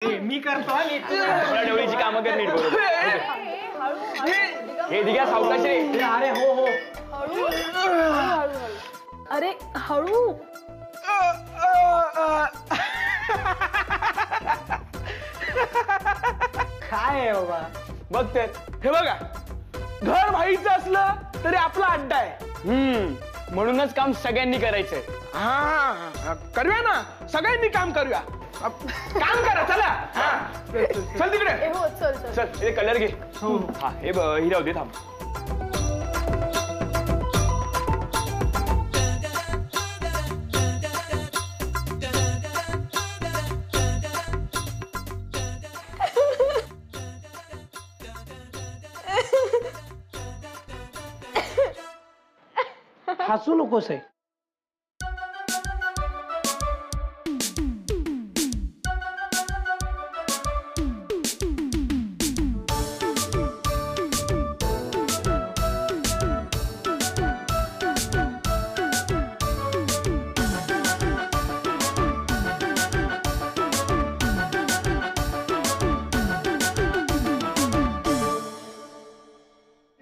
मी करतो डवळीची कामं कर नीट बरोबर. हे दिघ्या सावकाश रे. अरे हो हो. अरे हळू. काय आहे बाबा. बघ तर हे बघा, घर व्हायचं असलं तरी आपला अड्डा आहे. म्हणूनच काम सगळ्यांनी करायचंय. हा करूया ना, सगळ्यांनी काम करूया. काम करा चला. चल तिकडे. हो चल चल. चल हे कलर घे. हा हे ही राहू दे थांब. हसू नकोस आहे.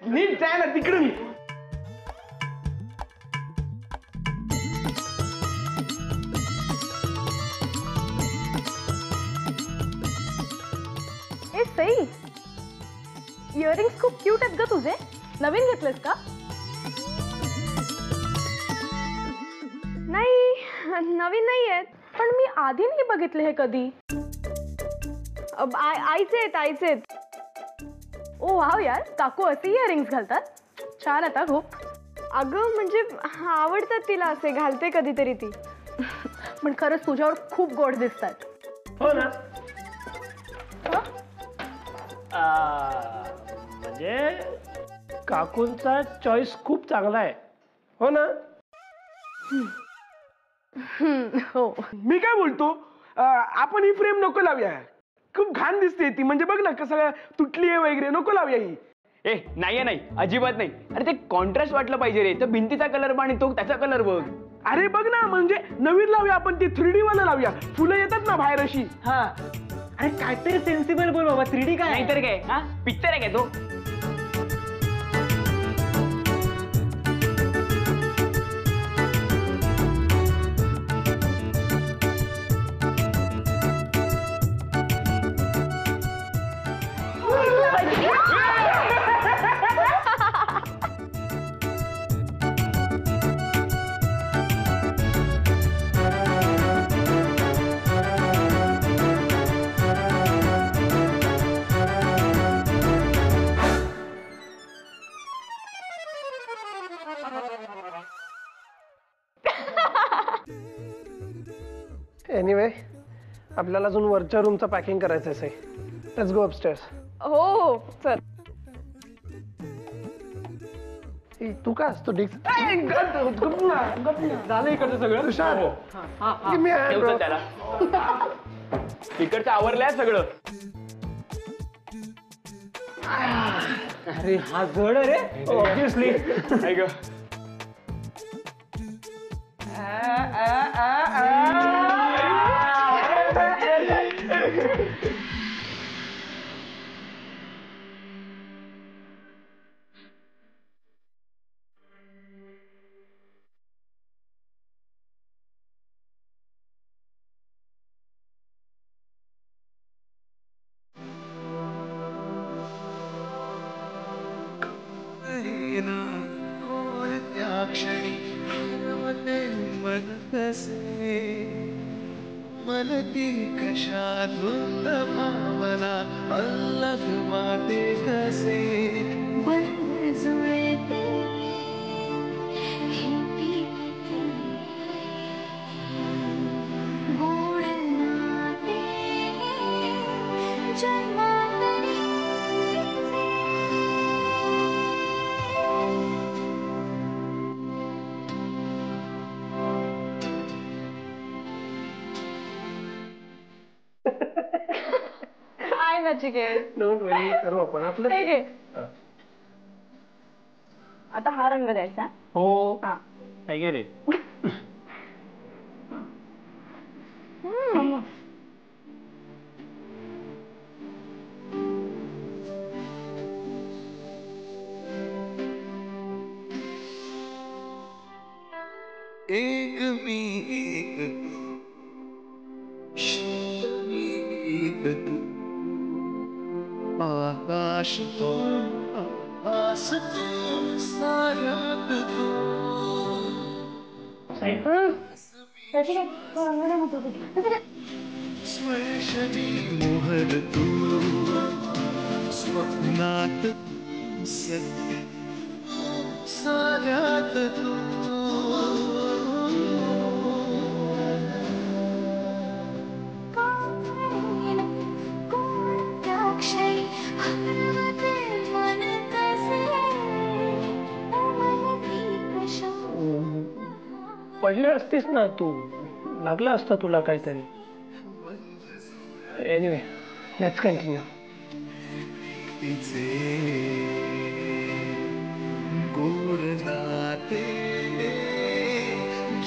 नीट जाय ना तिकडे. मी ए सई, इयरिंग्स खूप क्यूट आहेत ग तुझे. नवीन घेतलेस का? नाही नवीन नाही आहेत, पण मी आधी नाही बघितले हे कधी. आईचे आहेत. ओ वाव यार, काकू असे इयरिंग्स घालतात. छान आता खूप. अगं म्हणजे आवडतात तिला, असे घालते कधीतरी ती. पण खरंच तुझ्यावर खूप गोड दिसतात. हो ना. म्हणजे काकूंचा चॉईस खूप चांगला आहे. हो ना. हो. मी काय बोलतो, आपण ही फ्रेम नको लावूया. खूप घाण दिसते ती. म्हणजे बघ ना कसं तुटली आहे वगैरे. नको लावूया ही. ए नाही अजिबात नाही. अरे ते कॉन्ट्रास्ट वाटलं पाहिजे रे. तर भिंतीचा कलर आणि तो त्याचा कलर बघ. अरे बघ ना, म्हणजे नवीन लावूया आपण. ती 3D वाला लावूया. फुलं येतात ना बाहेर अशी. हा. आणि काहीतरी सेन्सिबल बोल बाबा. 3D काय नाहीतर काय. हा पिक्चर आहे काय तो. एनिवे, आपल्याला अजून वरच्या रूमचं पॅकिंग करायचं आहे. Let's go अपस्टेअर्स. हो चल. तू काय असतो डिक्स. झालं इकडचं सगळं. तुषार, मी ठेवतो त्याला. तिकडचं आवरलंय सगळं. अरे हा जड आहे रे. ऑब्विसली. ऐक त्या क्षणी मन कसे मनती कशातून भावना अल्लग वाटे कसे डोंट वरी, करू आपण आपलं. आता हा रंग द्यायचा. हो काय गे रे. एक मी एक शीतली एक तू आकाश तो आकाश तो साऱ्यात तू स्पर्शनी मोहर तू स्वप्नात सत्य साऱ्यात तू पडले असतेस ना तू, लागला असता तुला काहीतरी. Anyway, let's continue. तिचे गोड नाते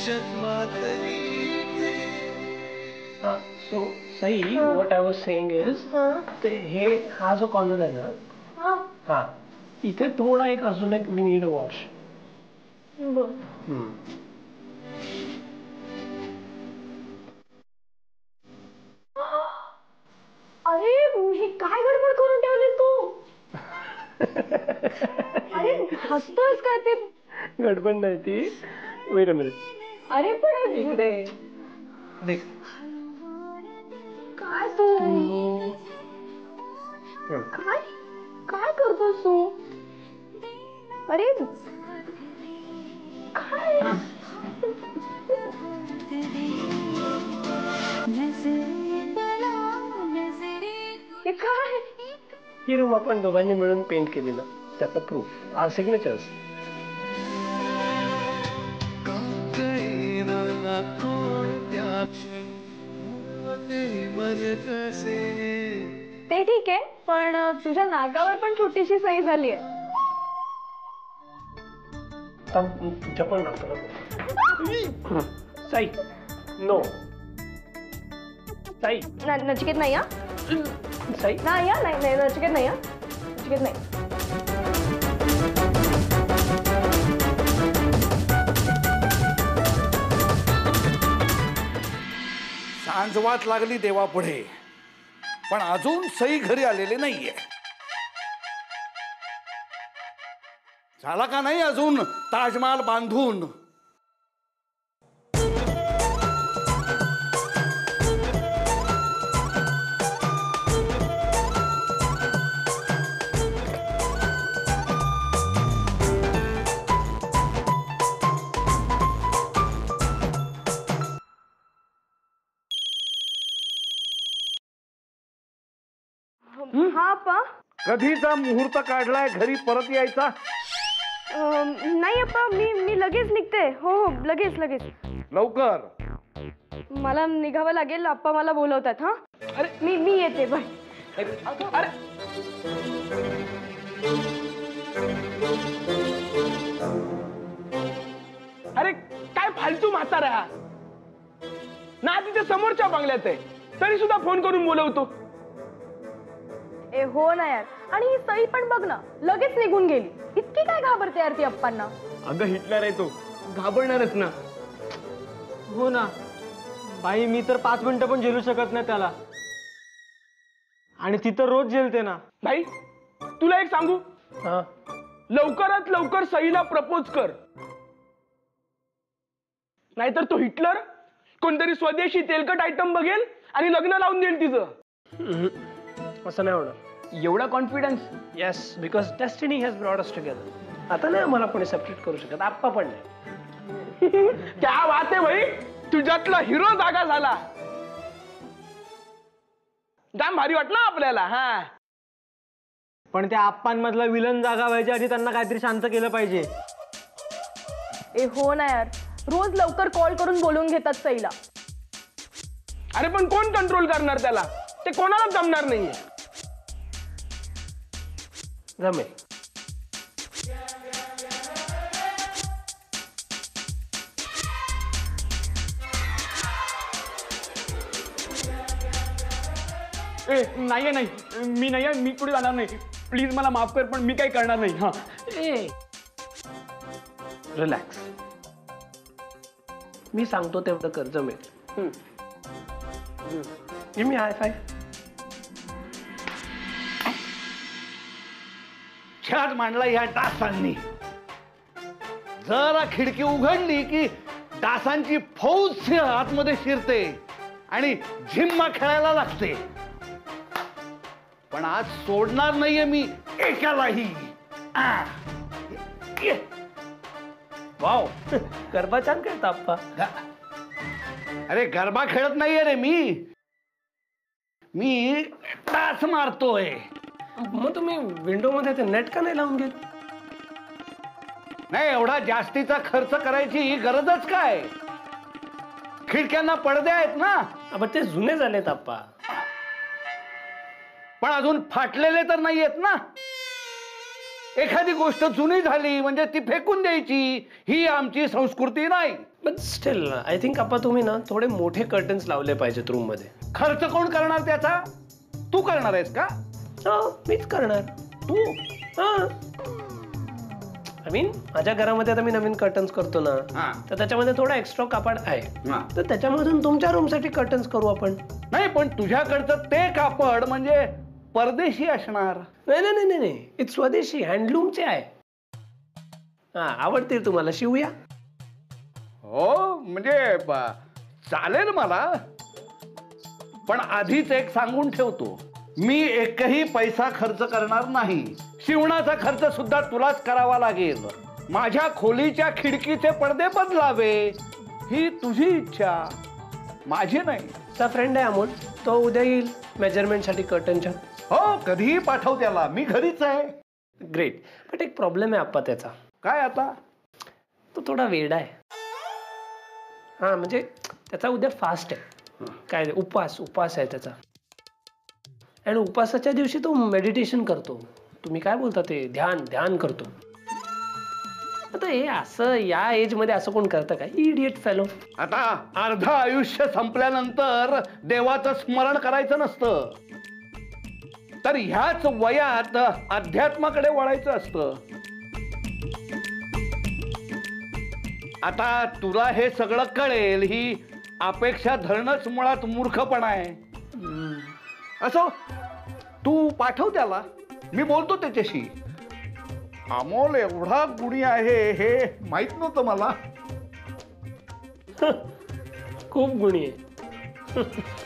जन्मातली so Sai, what I was saying is, हे हा जो कॉर्नर आहे ना, हा इथे थोडा एक अजून एक वी नीड वॉश. अरे हे काय गडबड करून ठेवली तू? अरे हसतोस का ते? गडबड नाही ती. Weight a minute. अरे पण इकडे देख. काय तू काय काय करतोस तू? अरे काय हे काय? ही रूम आपण दोघांनी मिळून पेंट केलेलं, त्याचा प्रूफ आर सिग्नेचर्स. ते ठीक आहे, पण तुझ्या नाकावर पण छोटीशी सही झाली आहे. तुझ्या पण नाकाला साई. नो साई. नचिकेत नाही हा? साई नाही हा, नाही नचिकेत नाही हा, नचिकेत नाही. सांजवात लागली देवापुढे, पण अजून सई घरी आलेले नाहीये. झाला का नाही अजून ताजमहाल बांधून? हा अप्पा. कधीचा मुहूर्त काढलाय घरी परत यायचा? नाही अप्पा, मी लगेच निघते. हो हो, लगेच लगेच. लवकर. मला निघावं लागेल, अप्पा मला बोलवतात. हा अरे मी येते. बाय. अरे अरे काय फालतू म्हातारा हा ना, तिथे समोरच्या बंगल्यात आहे तरी सुद्धा फोन करून बोलवतो. ए हो ना यार. आणि ही सई पण बघ ना, लगेच निघून गेली. इतकी काय घाबरते यार ती अप्पांना? अगं हिटलर आहे तो, घाबरणारच ना. हो ना बाई, मी तर 5 मिनिटं पण झेलू शकत नाही त्याला. आणि ती तर रोज झेलते ना. भाई तुला एक सांगू, हा लवकरात लवकर सईला प्रपोज कर, नाहीतर तो हिटलर कोणतरी स्वदेशी तेलकट आयटम बघेल आणि लग्न लावून देईल तिचं. असं नाही होणार. एवढा confidence? Yes, because destiny has brought us together. आता नाही मला कोणी सेपरेट करू शकत, आप्पा पण नाही. क्या बात आहे भाई, तुझ्यातला हिरो जागा झाला. जाम भारी वाटलं आपल्याला. हा पण त्या आप्पांमधला विलन जागा व्हायच्या आधी त्यांना काहीतरी शांत केलं पाहिजे. ए हो ना यार, रोज लवकर कॉल करून बोलवून घेतात सईला. अरे पण कोण कंट्रोल करणार त्याला? ते कोणालाच जमणार नाहीये. जमेल. नाही नाही, मी नाही, मी पुढे जाणार नाही. प्लीज मला माफ कर, पण मी काही करणार नाही. हा ए रिलॅक्स. मी सांगतो तेवढं कर्ज मिळेल. मी हाय फाय. छान मांडला या डासांनी. जरा खिडकी उघडली की डासांची फौज आतमध्ये शिरते आणि झिम्मा खेळायला लागते. पण आज सोडणार नाहीये मी एकालाही. वाव, गरबा छान खेळता आप्पा. अरे गरबा खेळत नाहीये रे मी डास मारतोय. मग तुम्ही विंडो मध्ये ते नेट का नाही लावून घेत? नाही, एवढा जास्तीचा खर्च करायची गरजच काय? खिडक्यांना पडदे आहेत ना. पण ते जुने झालेत आप्पा. पण अजून फाटलेले तर नाही आहेत ना. एखादी गोष्ट जुनी झाली म्हणजे ती फेकून द्यायची, ही आमची संस्कृती नाही. बट स्टील आय थिंक आप्पा तुम्ही ना थोडे मोठे कर्टन्स लावले पाहिजेत रूम मध्ये. खर्च कोण करणार त्याचा? तू करणार आहेस का? मीच करणार. तू? आय मीन माझ्या घरामध्ये आता मी नवीन कर्टन्स करतो ना, तर त्याच्यामध्ये थोडा एक्स्ट्रा कापड आहे, तर त्याच्यामधून तुमच्या रूम साठी कर्टन्स करू आपण. नाही, पण तुझ्याकडचं ते कापड म्हणजे परदेशी असणार. नाही नाही नाही नाही, इट्स स्वदेशी हँडलूमचे आहे. हा, आवडतील तुम्हाला, शिवूया. हो म्हणजे चालेल मला. पण आधीच एक सांगून ठेवतो, मी एकही पैसा खर्च करणार नाही. शिवणाचा खर्च सुद्धा तुलाच करावा लागेल. माझ्या खोलीच्या खिडकीचे पडदे बदलावे ही तुझी इच्छा, माझी नाही. चा फ्रेंड आहे अमोल, तो उद्या येईल मेजरमेंट साठी कर्टनच्या. हो, कधीही पाठव त्याला, मी घरीच आहे. ग्रेट. बट एक प्रॉब्लेम आहे आप्पा त्याचा. काय आता? तो थोडा वेडा आहे. हा म्हणजे त्याचा उद्या फास्ट आहे. काय उपास आहे त्याचा. आणि उपासाच्या दिवशी तो मेडिटेशन करतो. तुम्ही काय बोलता ते, ध्यान करतो. आता हे असं या एज मध्ये असं कोण करतं का? Idiot fellow. आता अर्ध आयुष्य संपल्यानंतर देवाचं स्मरण करायचं नसतं, तर ह्याच वयात अध्यात्माकडे वळायचं असतं. आता तुला हे सगळं कळेल ही अपेक्षा धरणंच मुळात मूर्खपणा आहे. असो, तू पाठव त्याला, मी बोलतो त्याच्याशी. अमोल एवढा गुणी आहे हे माहित नव्हतं मला. खूप गुणी आहे.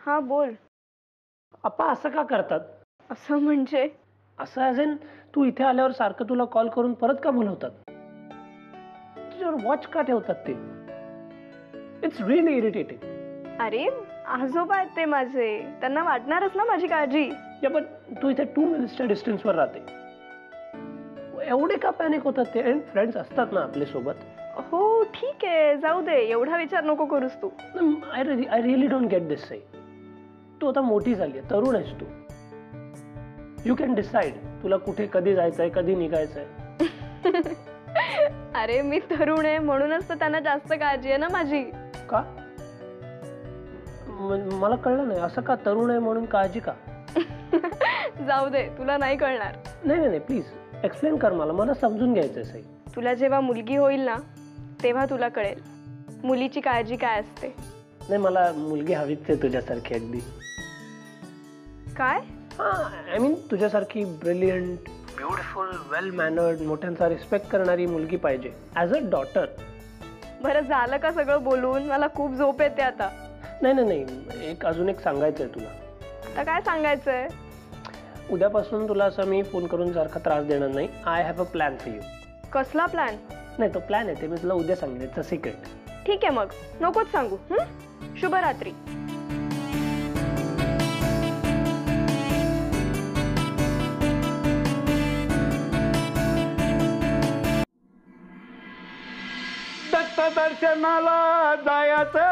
हा बोल. आप्पा असं का करतात? असं म्हणजे? असं ॲज इन तू इथे आल्यावर सारखं तुला कॉल करून परत का बोलवतात? तुझ्यावर वॉच का ठेवतात ते? It's really irritating. अरे आजोबा आहेत ते माझे, त्यांना वाटणारच ना माझी काळजी. या पण तू इथे 2 मिनिट्सच्या डिस्टन्सवर राहते. एवढे का पॅनिक होतात ते? अँड फ्रेंड्स असतात ना आपल्या सोबत. हो ठीक आहे, जाऊ दे, एवढा विचार नको करूस तू. I really don't get this Sai. तू आता मोठी झाली आहे, तरुण आहेस तू. यू कॅन डिसाइड तुला कुठे कधी जायचंय, कधी निघायचंय. अरे मी तरुण आहे म्हणूनच तर त्यांना जास्त काळजी आहे ना माझी. का? मला कळलं नाही. असं का, तरुण आहे म्हणून काळजी का? जाऊ दे, तुला नाही कळणार. नाही नाही प्लीज एक्सप्लेन कर मला समजून घ्यायचंय साई. तुला जेव्हा मुलगी होईल ना तेव्हा तुला कळेल मुलीची काळजी काय असते. नाही, मला मुलगी हवीच आहे तुझ्यासारखी अगदी. काय? हा, आय मीन तुझ्यासारखी ब्रिलियंट, ब्युटिफुल, वेल मॅनर्ड, मोठ्यांचा रिस्पेक्ट करणारी मुलगी पाहिजे ॲज अ डॉटर. बरं झालं का सगळं बोलून? मला खूप झोप येते आता. नाही, अजून एक सांगायचंय तुला. आता काय सांगायचंय? उद्यापासून तुला असं मी फोन करून सारखा त्रास देणार नाही. I have a plan for you. कसला प्लॅन? नाही, तो प्लॅन आहे ते मी तुला उद्या सांगेन. It's a secret. ठीक आहे मग, नकोच सांगू. शुभरात्री. दत्त दर्शनाला जायचं.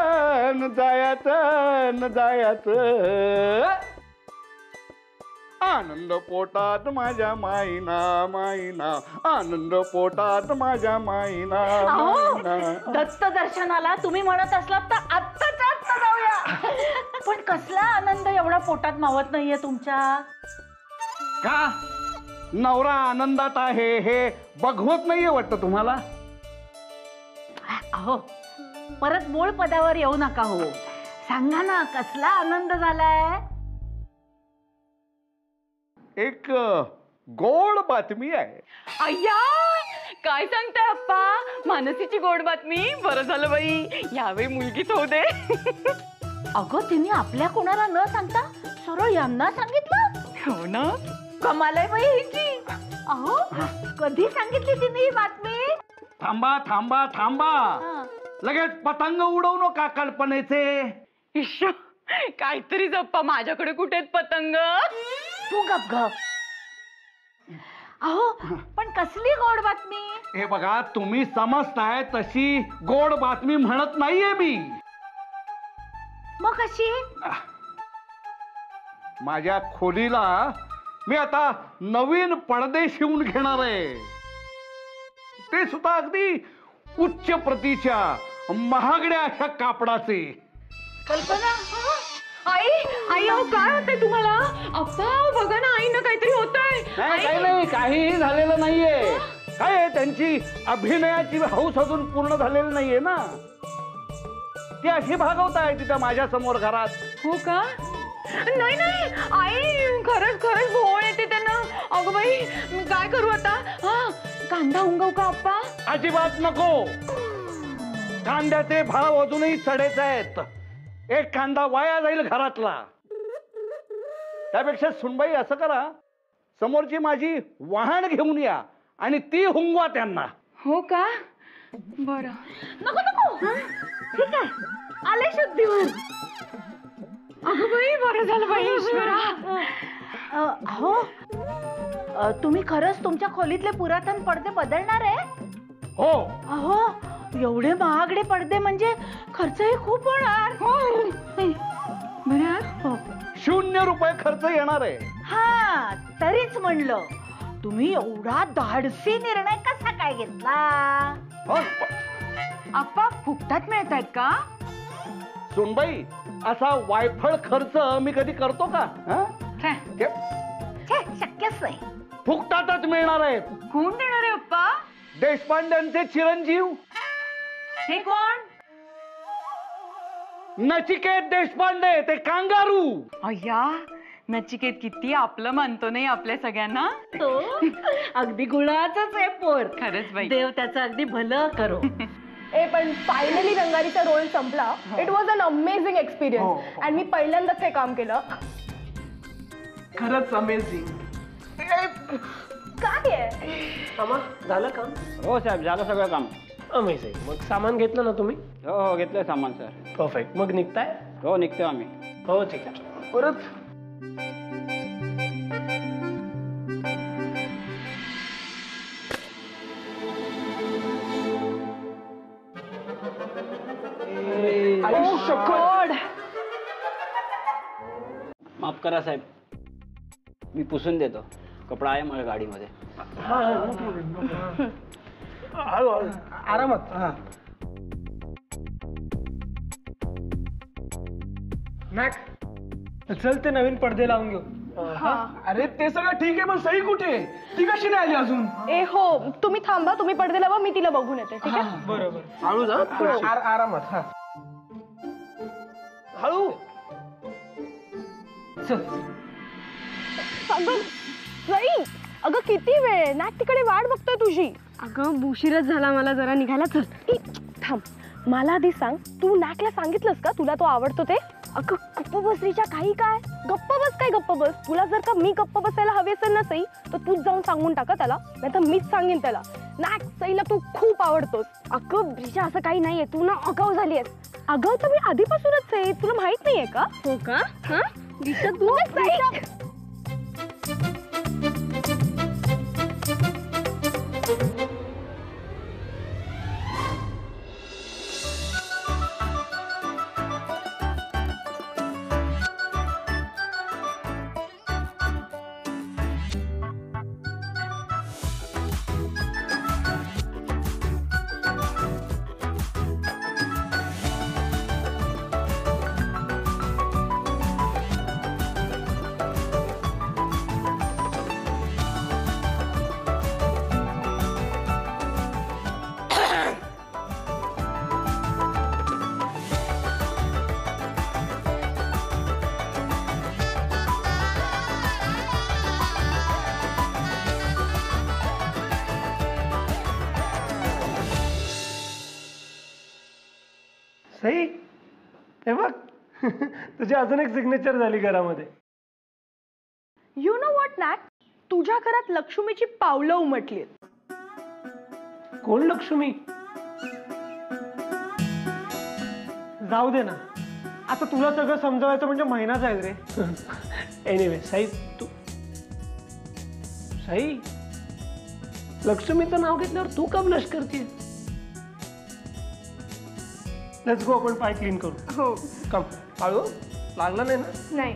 आनंद पोटात माझ्या माईना माईना, आनंद पोटात माझ्या माईना माईना. दत्त दर्शनाला तुम्ही म्हणत असलात तर आत्ताच्या आत्ता जाऊया. पण कसला आनंद एवढा पोटात मावत नाहीये तुमच्या? का नवरा आनंदात आहे हे बघवत नाहीये वाटतं तुम्हाला? अहो परत मूळ पदावर येऊ नका हो. सांगा ना कसला आनंद झालाय? एक गोड बातमी आहे. अय्या काय सांगताय अप्पा, मानसीची गोड बातमी. बरं झालं बाई यावेळी मुलगीच होऊ दे. अगं तिने आपल्या कोणाला न सांगता सरळ यांना सांगितलं. हो ना, कमाल आहे बाई हिची. अहो कधी सांगितली तिने ही बातमी? थांबा थांबा थांबा, लगेच पतंग उडवू नका कल्पनेचे. इश्श, काहीतरी जप्पा, माझ्याकडे कुठे आहेत पतंग? तू गप गप. अहो पण कसली गोड बातमी? हे बघा, तुम्ही समजताय तशी गोड बातमी म्हणत नाहीये मी. मग कशी? माझ्या खोलीला मी आता नवीन पडदे शिवून घेणार आहे, ते सुद्धा अगदी उच्च प्रतीच्या महागड्या अशा कापडाचे. कल्पना आई आई अहो काय होतंय तुम्हाला? अप्पा बघा ना, आईनं काहीतरी होतंय. काही नाही, काहीही झालेलं नाहीये. काय आहे, त्यांची अभिनयाची हौस अजून पूर्ण झालेली नाहीये ना. ती अशी भागवत आहे तिथं माझ्या समोर घरात. हो का? नाही नाही आई, खरंच खरंच भोळ येते त्यांना. अगं बाई मी काय करू आता? हा कांदा उंगव का अप्पा? अजिबात नको. कांद्याचे भाव अजूनही चढेच आहेत. एक कांदा वाया जाईल घरातला. त्यापेक्षा सुनबाई असं करा, समोरची माझी वाहन घेऊन या आणि ती हुंगवा त्यांना. हो का? बरं. नको नको, ठीक आहे, आले शुद्धीवर. अगं बाई बरं झालं बाई ईश्वरा. अहो तुम्ही खरंच तुमच्या खोलीतले पुरातन पडदे बदलणार आहे? हो. अहो एवढे महागडे पडदे म्हणजे खर्चही खूप होणार. बरं हो. 0 रुपये खर्च येणार आहे. हा तरीच म्हणलं, तुम्ही एवढा धाडसी निर्णय कसा काय घेतला? हो, अप्पा फुकटात मिळतायत का? सुनबाई, असा वायफळ खर्च मी कधी करतो का? छे, शक्यच नाही. फुकटातच मिळणार आहेत. कोण देणार आहे अप्पा? देशपांड्यांचे चिरंजीव हे कोण? नचिकेत देशपांडे, ते कांगारू. अय्या नचिकेत किती आपलं मानतो नाही आपल्या सगळ्यांना. तो अगदी गुणाचाच आहे पोर. खरंच बाई. देव त्याचं अगदी भलं करो. ए पण फायनली रंगारीचा रोल संपला. It was an amazing experience. आणि मी पहिल्यांदाच हे काम केलं. खरंच अमेझिंग. काय आहे? मामा झालं काम? हो साहेब, झालं सगळं काम. अमेझिंग. मग सामान घेतलं ना तुम्ही? हो हो घेतलंय सामान सर. परफेक्ट. मग निघताय? हो निघतो आम्ही. हो ठीक आहे. परत माफ करा साहेब, मी पुसून देतो. कपडा आहे माझ्या गाडीमध्ये. हळू हळू आरामात. चल ते नवीन पडदे लावून घेऊ. अरे ते सगळं ठीक आहे, पण सही कुठे? ती कशी नाही आली अजून? ए हो, तुम्ही थांबा, तुम्ही पडदे लावा, मी तिला बघून येते. ठीक आहे? बरोबर. हळू जा. आरामात. हा हळू. अगं जाई, अगं किती वेळ? नाक तिकडे वाट बघतोय तुझी. अगं उशीरच झाला, मला जरा निघायला. चल ए, थांब, मला आधी सांग, तू नाकला सांगितलंस का तुला तो आवडतो ते? अगं गप्प बसरीच्या काही काय? गप्प बस काय गप्प बस? तुला जर का मी गप्प बसायला हवी असेल ना सई, तर तूच जाऊन सांगून टाका त्याला, नाही तर मीच सांगेन त्याला. नाक सईला तू खूप आवडतोस. अगं ब्रिजा असं काही नाहीये, तू ना आगाऊ झाली आहेस. अगं तर मी आधीपासूनच आहे, तुला माहित नाहीये का? हो का? हा तू सई हे बघ तुझी अजून एक सिग्नेचर झाली घरामध्ये. यू नो व्हॉट नॅट, तुझ्या घरात लक्ष्मीची पावलं उमटली. कोण लक्ष्मी? जाऊ दे ना, आता तुला सगळं समजवायचं म्हणजे महिना जाईल रे. एनिवे साई तू साई लक्ष्मीचं नाव घेतल्यावर तू का ब्लश करते? लेट्स गो, आपण पाय क्लीन करू. हो कम. हळू लागला नाही ना? नाही.